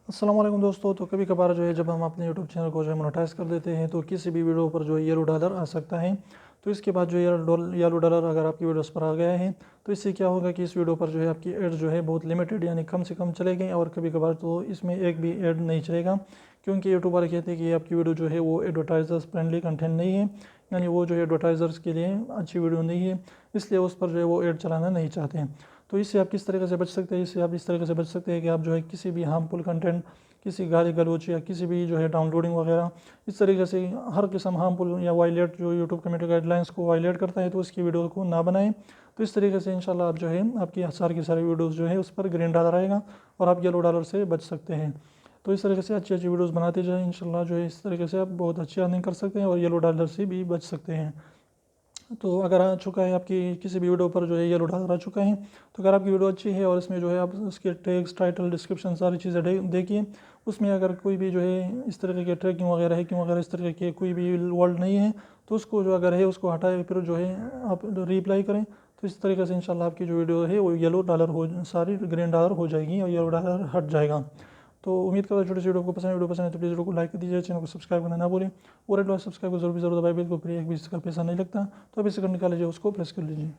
अस्सलाम वालेकुम दोस्तों। तो कभी कभार जो है जब हम अपने यूट्यूब चैनल को जो है मोनेटाइज कर देते हैं तो किसी भी वीडियो पर जो है येलो डॉलर आ सकता है। तो इसके बाद जो येलो डॉलर अगर आपकी वीडियोस पर आ गया है तो इससे क्या होगा कि इस वीडियो पर जो है आपकी एड जो है बहुत लिमिटेड यानी कम से कम चलेगी, और कभी कभार तो इसमें एक भी एड नहीं चलेगा, क्योंकि यूट्यूब वाले कहते हैं कि आपकी वीडियो जो है वो एडवर्टाइजर्स फ्रेंडली कंटेंट नहीं है, यानी वो जो है एडवर्टाइजर्स के लिए अच्छी वीडियो नहीं है, इसलिए उस पर जो है वो एड चलाना नहीं चाहते हैं। तो इससे आप किस तरीके से बच सकते हैं? इससे आप इस तरीके से बच सकते हैं कि आप जो है किसी भी हार्मफुल कंटेंट, किसी गाली गलौच या किसी भी जो है डाउनलोडिंग वगैरह इस तरीके से हर किस्म हार्मफुल या वायलेट जो यूट्यूब कम्युनिटी गाइडलाइंस को वायलेट करता है तो उसकी वीडियो को ना बनाएं। तो इस तरीके से इंशाल्लाह आप जो है आपकी सारी की सारी वीडियोस जो है उस पर ग्रीन डॉलर आएगा और आप येलो डॉलर से बच सकते हैं। तो इस तरीके से अच्छी अच्छी वीडियोस बनाते जाएं, इंशाल्लाह जो है इस तरीके से आप बहुत अच्छी अर्निंग कर सकते हैं और येलो डॉलर से भी बच सकते हैं। तो अगर आ चुका है आपकी किसी भी वीडियो पर जो है येलो डॉलर आ चुका है, तो अगर आपकी वीडियो अच्छी है और इसमें जो है आप उसके टैग्स, टाइटल, डिस्क्रिप्शन सारी चीज़ें देखिए, उसमें अगर कोई भी जो है इस तरह के ट्रैकिंग वगैरह है, वगैरह इस तरह के कोई भी वर्ड नहीं है तो उसको जो अगर है उसको हटाए फिर जो है आप रिप्लाई करें। तो इस तरीके से इंशाल्लाह आपकी जो वीडियो है वो येलो डॉलर हो, सारी ग्रीन डॉलर हो जाएगी और येलो डॉलर हट जाएगा। तो उम्मीद करता हूँ छोटी सी वीडियो पसंद है तो प्लीज़ वीडियो को लाइक कर दीजिए, चैनल को सब्सक्राइब करना ना भूलें, और रेड वाला सब्सक्राइब को जरूर भी जरूर दबाइए, बिल्कुल फ्री, एक भी इसका पैसा नहीं लगता। तो अभी सेकंड निकाल लीजिए, उसको प्रेस कर लीजिए।